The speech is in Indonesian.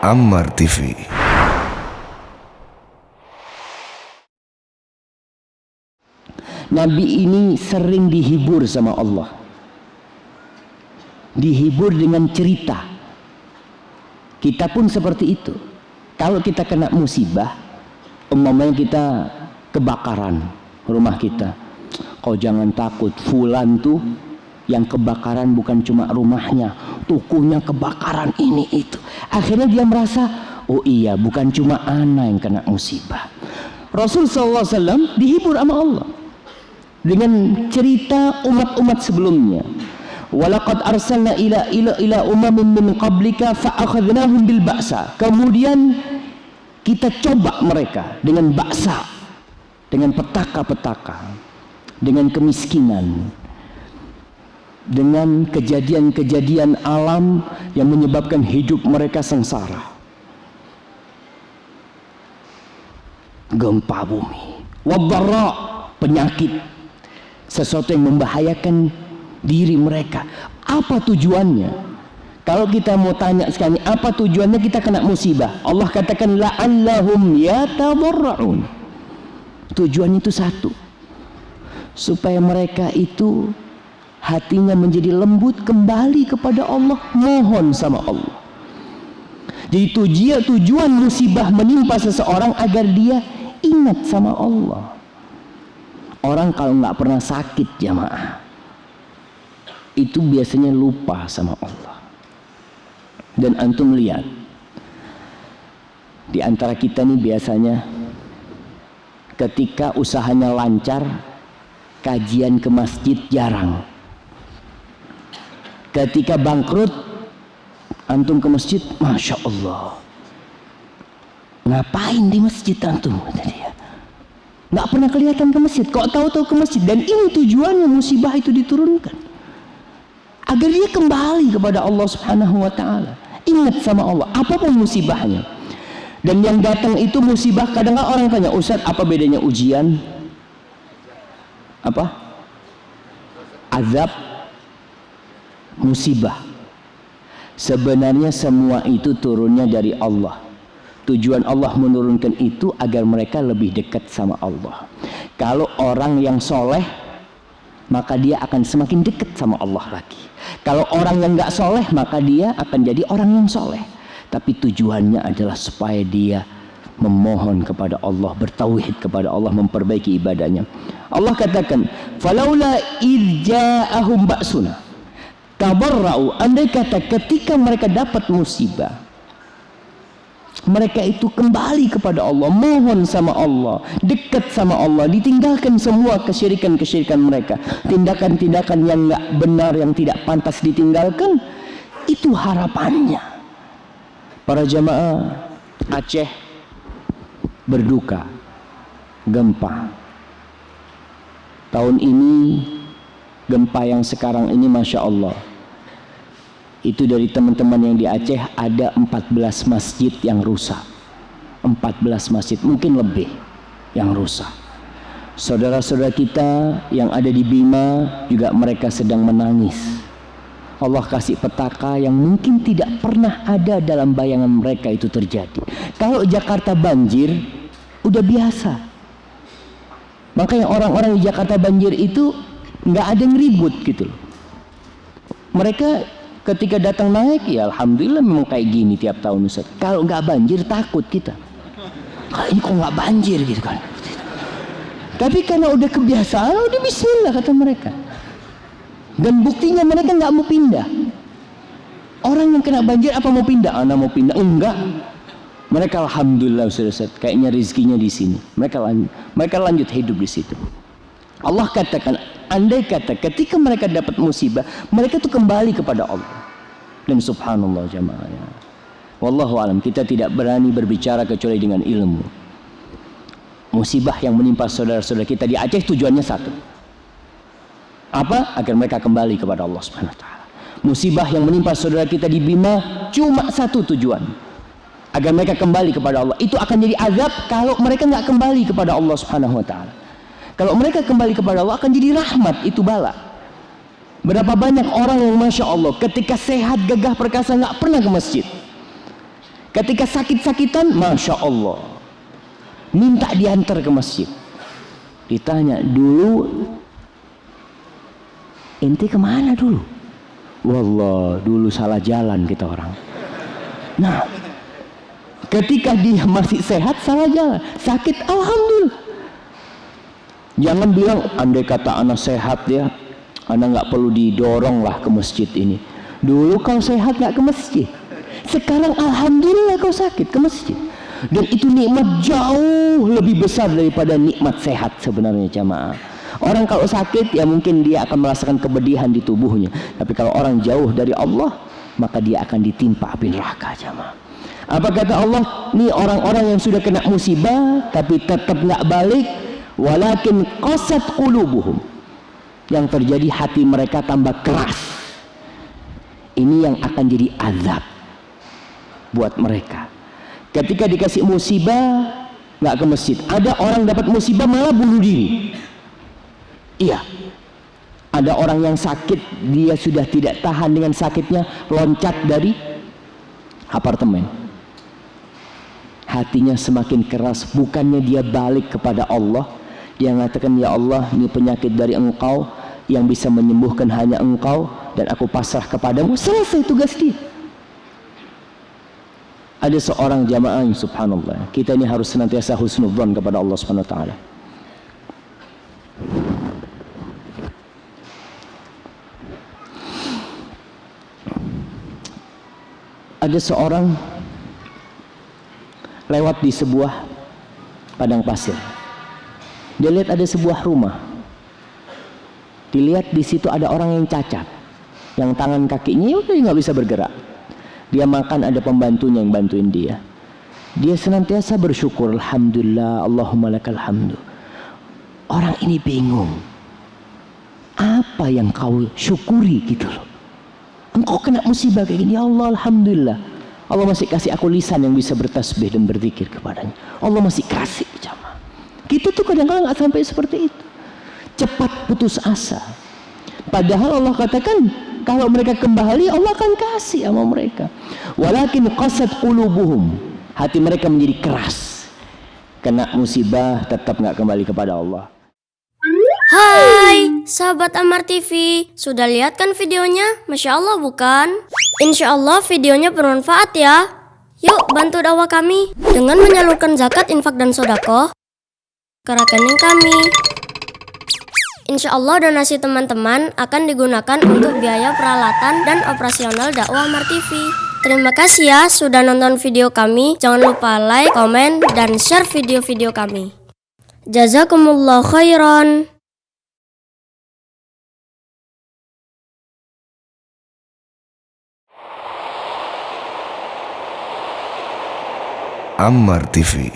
Ammar TV. Nabi ini sering dihibur sama Allah. Dihibur dengan cerita. Kita pun seperti itu. Kalau kita kena musibah, umpamanya kita kebakaran rumah kita, kau jangan takut, fulan tuh yang kebakaran bukan cuma rumahnya, tukunya kebakaran ini itu. Akhirnya dia merasa, oh iya, bukan cuma ana yang kena musibah. Rasul SAW dihibur sama Allah dengan cerita umat-umat sebelumnya. Walaqad arsalna ila umamin min qablika fa'akhadnahum bil ba'sa. Kemudian kita coba mereka dengan ba'sa, dengan petaka-petaka, dengan kemiskinan, dengan kejadian-kejadian alam yang menyebabkan hidup mereka sengsara. Gempa bumi, wadharra, penyakit, sesuatu yang membahayakan diri mereka. Apa tujuannya? Kalau kita mau tanya sekali, apa tujuannya kita kena musibah? Allah katakan la'allahum yatadarra'un. Tujuannya itu satu, supaya mereka itu hatinya menjadi lembut, kembali kepada Allah, mohon sama Allah. Jadi tujuan musibah menimpa seseorang agar dia ingat sama Allah. Orang kalau nggak pernah sakit, jamaah, itu biasanya lupa sama Allah. Dan antum lihat, di antara kita nih biasanya ketika usahanya lancar, kajian ke masjid jarang. Ketika bangkrut, antum ke masjid, Masya Allah, ngapain di masjid antum? Kata dia, nggak pernah kelihatan ke masjid, kok tahu-tahu ke masjid. Dan ini tujuannya musibah itu diturunkan, agar dia kembali kepada Allah Subhanahu wa ta'ala, ingat sama Allah apapun musibahnya. Dan yang datang itu musibah, kadang-kadang orang tanya, Ustaz, apa bedanya ujian, apa azab, musibah? Sebenarnya semua itu turunnya dari Allah. Tujuan Allah menurunkan itu agar mereka lebih dekat sama Allah. Kalau orang yang soleh, maka dia akan semakin dekat sama Allah lagi. Kalau orang yang gak soleh, maka dia akan jadi orang yang soleh. Tapi tujuannya adalah supaya dia memohon kepada Allah, bertauhid kepada Allah, memperbaiki ibadahnya. Allah katakan, falaula idja'ahum ba'suna tabarra'u. Andai kata ketika mereka dapat musibah, mereka itu kembali kepada Allah, mohon sama Allah, dekat sama Allah, ditinggalkan semua kesyirikan-kesyirikan mereka, tindakan-tindakan yang gak benar, yang tidak pantas ditinggalkan. Itu harapannya. Para jamaah Aceh berduka, gempa. Tahun ini gempa yang sekarang ini, Masya Allah, itu dari teman-teman yang di Aceh ada 14 masjid yang rusak. 14 masjid, mungkin lebih, yang rusak. Saudara-saudara kita yang ada di Bima juga mereka sedang menangis. Allah kasih petaka yang mungkin tidak pernah ada dalam bayangan mereka itu terjadi. Kalau Jakarta banjir udah biasa. Makanya orang-orang di Jakarta banjir itu nggak ada yang ribut gitu. Mereka ketika datang naik, ya alhamdulillah memang kayak gini tiap tahun, Ustaz. Kalau nggak banjir takut kita. Ini kok nggak banjir gitu kan. Tapi karena udah kebiasaan, udah bismillah kata mereka. Dan buktinya mereka nggak mau pindah. Orang yang kena banjir apa mau pindah? Anak mau pindah? Enggak. Mereka alhamdulillah Ustaz, kayaknya rezekinya di sini. Mereka lanjut hidup di situ. Allah katakan, andai kata ketika mereka dapat musibah, mereka tuh kembali kepada Allah. Dan subhanallah jamaahnya, wallahu alam, kita tidak berani berbicara kecuali dengan ilmu. Musibah yang menimpa saudara-saudara kita di Aceh tujuannya satu. Apa? Agar mereka kembali kepada Allah Subhanahu wa ta'ala. Musibah yang menimpa saudara kita di Bima cuma satu tujuan, agar mereka kembali kepada Allah. Itu akan jadi azab kalau mereka nggak kembali kepada Allah Subhanahu wa ta'ala. Kalau mereka kembali kepada Allah akan jadi rahmat, itu bala. Berapa banyak orang yang Masya Allah ketika sehat, gagah, perkasa nggak pernah ke masjid. Ketika sakit-sakitan, Masya Allah, minta diantar ke masjid. Ditanya, dulu ente kemana dulu? Wallah, dulu salah jalan kita orang. Nah, ketika dia masih sehat, salah jalan. Sakit, alhamdulillah. Jangan bilang, andai kata anak sehat ya, anak nggak perlu didorong lah ke masjid ini. Dulu kau sehat nggak ke masjid, sekarang alhamdulillah kau sakit ke masjid. Dan itu nikmat jauh lebih besar daripada nikmat sehat sebenarnya jamaah. Orang kalau sakit ya mungkin dia akan merasakan kepedihan di tubuhnya, tapi kalau orang jauh dari Allah, maka dia akan ditimpa api neraka jamaah. Apa kata Allah? Nih orang-orang yang sudah kena musibah tapi tetap nggak balik, walakin qasat qulubuhum. Yang terjadi hati mereka tambah keras. Ini yang akan jadi azab buat mereka. Ketika dikasih musibah nggak ke masjid. Ada orang dapat musibah malah bunuh diri. Iya. Ada orang yang sakit, dia sudah tidak tahan dengan sakitnya, loncat dari apartemen. Hatinya semakin keras, bukannya dia balik kepada Allah. Dia mengatakan, ya Allah, ini penyakit dari Engkau, yang bisa menyembuhkan hanya Engkau, dan aku pasrah kepadamu. Selesai tugas dia. Ada seorang jamaah yang subhanallah, kita ini harus senantiasa husnudzon kepada Allah subhanahu wa ta'ala. Ada seorang lewat di sebuah padang pasir. Dia lihat ada sebuah rumah. Dilihat di situ ada orang yang cacat, yang tangan kakinya udah nggak bisa bergerak. Dia makan, ada pembantunya yang bantuin dia. Dia senantiasa bersyukur, alhamdulillah, Allahumma lakal hamdu. Orang ini bingung, apa yang kau syukuri gitu loh. Engkau kena musibah kayak gini, ya Allah, alhamdulillah. Allah masih kasih aku lisan yang bisa bertasbih dan berzikir kepadanya. Allah masih kasih jamaah. Kita tuh kadang-kadang nggak sampai seperti itu. Cepat putus asa. Padahal Allah katakan, kalau mereka kembali, Allah akan kasih sama mereka. Walakin qasat qulubuhum, hati mereka menjadi keras. Kena musibah tetap nggak kembali kepada Allah. Hai, sahabat Amar TV, sudah lihat kan videonya? Masya Allah bukan? Insya Allah videonya bermanfaat ya. Yuk bantu dakwah kami dengan menyalurkan zakat, infak, dan sodako ke rekening kami. Insya Allah donasi teman-teman akan digunakan untuk biaya peralatan dan operasional dakwah Amar TV. Terima kasih ya sudah nonton video kami. Jangan lupa like, komen, dan share video-video kami. Jazakumullah khairan. Amar TV.